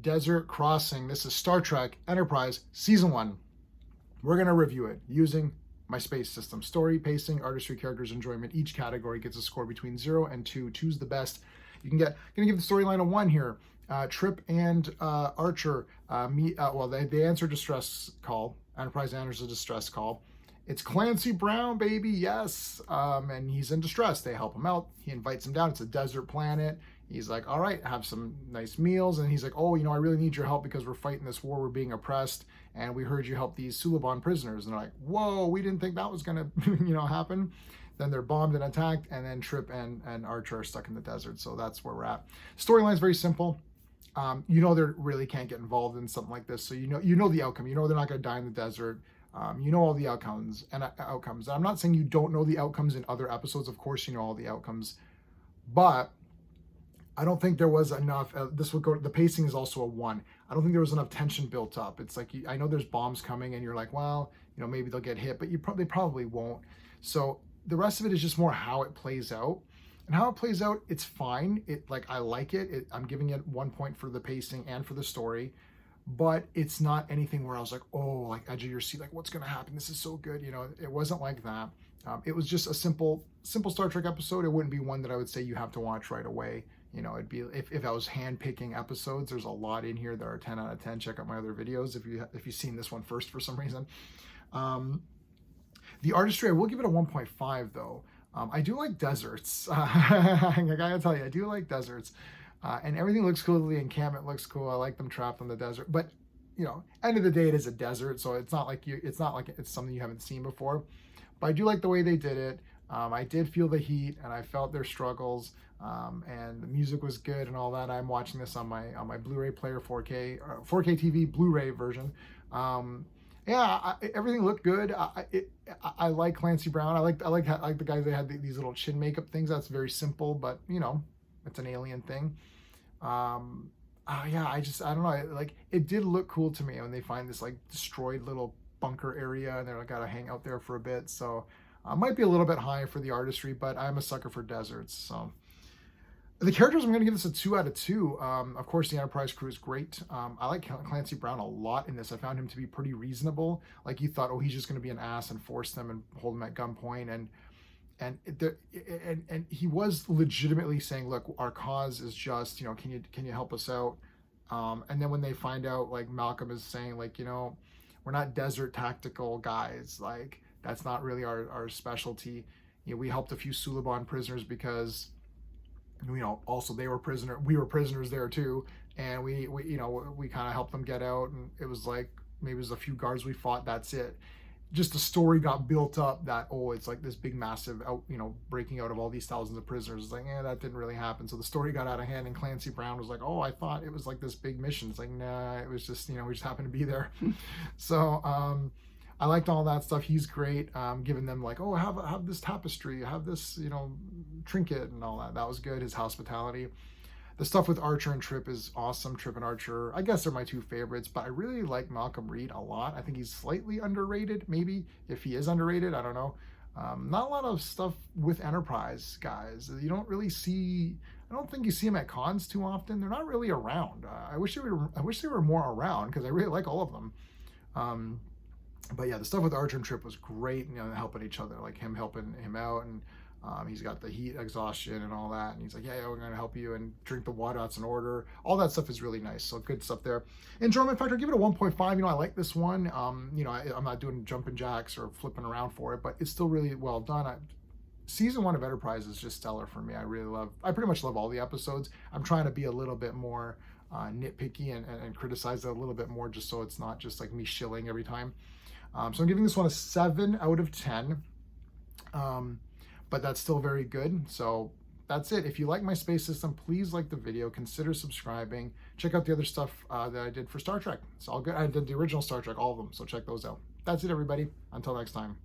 Desert Crossing. This is Star Trek Enterprise Season 1. We're going to review it using my space system. Story, pacing, artistry, characters, enjoyment. Each category gets a score between 0 and 2. 2's the best. You can get, going to give the storyline a 1 here. Trip and Archer, they answer a distress call. Enterprise answers a distress call. It's Clancy Brown, baby, yes. And he's in distress. They help him out. He invites him down. It's a desert planet. He's like, all right, have some nice meals. And he's like, oh, I really need your help because we're fighting this war. We're being oppressed. And we heard you help these Suliban prisoners. And they're like, whoa, we didn't think that was going to, happen. Then they're bombed and attacked. And then Trip and Archer are stuck in the desert. So that's where we're at. Storyline's very simple. They really can't get involved in something like this. So you know the outcome. They're not going to die in the desert. All the outcomes. And I'm not saying you don't know the outcomes in other episodes. Of course, you know all the outcomes. But I don't think there was enough. The pacing is also a 1. I don't think there was enough tension built up. It's like, I know there's bombs coming and you're like, well, maybe they'll get hit, but they probably won't. So the rest of it is just more how it plays out. And how it plays out, it's fine. I like it. I'm giving it 1 point for the pacing and for the story. But it's not anything where I was like, oh, like edge of your seat, like what's going to happen? This is so good. It wasn't like that. It was just a simple Star Trek episode. It wouldn't be one that I would say you have to watch right away. It'd be if I was hand picking episodes. There's a lot in here that are 10 out of 10. Check out my other videos if you've seen this one first for some reason. The artistry, I will give it a 1.5 though. I do like deserts. I gotta tell you, I do like deserts. And everything looks cool. The encampment looks cool. I like them trapped in the desert. But end of the day, it is a desert, so it's not like it's something you haven't seen before. But I do like the way they did it. I did feel the heat, and I felt their struggles. And the music was good and all that. I'm watching this on my Blu-ray player, 4K TV Blu-ray version. Everything looked good. I like Clancy Brown. I like the guys that had these little chin makeup things. That's very simple, but it's an alien thing. I don't know. It did look cool to me when they find this destroyed little bunker area and they're gotta hang out there for a bit. So might be a little bit high for the artistry, but I'm a sucker for deserts. So the characters, I'm going to give this a 2 out of 2. Of course, the Enterprise crew is great. I like Clancy Brown a lot in this. I found him to be pretty reasonable. Like you thought, oh, he's just going to be an ass and force them and hold them at gunpoint. And he was legitimately saying, look, our cause is just, can you help us out? And then when they find out, Malcolm is saying, we're not desert tactical guys. That's not really our specialty. We helped a few Suliban prisoners because also we were prisoners there too, and we kind of helped them get out, and it was maybe it was a few guards we fought, that's it. Just the story got built up that, it's this big massive breaking out of all these thousands of prisoners. It's that didn't really happen. So the story got out of hand, and Clancy Brown was like, oh, I thought it was this big mission. It's nah, it was just we just happened to be there. So I liked all that stuff. He's great. Giving them have this tapestry, have this, trinket and all that. That was good. His hospitality. The stuff with Archer and Trip is awesome. Trip and Archer, I guess they're my 2 favorites, but I really like Malcolm Reed a lot. I think he's slightly underrated, maybe. If he is underrated, I don't know. Not a lot of stuff with Enterprise guys. You don't really see, I don't think you see them at cons too often. They're not really around. I wish they were more around because I really like all of them. But yeah, the stuff with Archer and Trip was great, helping each other, like him helping him out, and he's got the heat exhaustion and all that, and he's like, yeah, we're gonna help you, and drink the water, that's an order. All that stuff is really nice, so good stuff there. Enjoyment factor, give it a 1.5. I like this one. I'm not doing jumping jacks or flipping around for it, but it's still really well done. Season 1 of Enterprise is just stellar for me. I pretty much love all the episodes. I'm trying to be a little bit more nitpicky and criticize it a little bit more, just so it's not just me shilling every time. So I'm giving this one a 7 out of 10. But that's still very good. So that's it. If you like my space system, please like the video, consider subscribing. Check out the other stuff that I did for Star Trek. It's all good. I did the original Star Trek, all of them. So check those out. That's it, everybody. Until next time.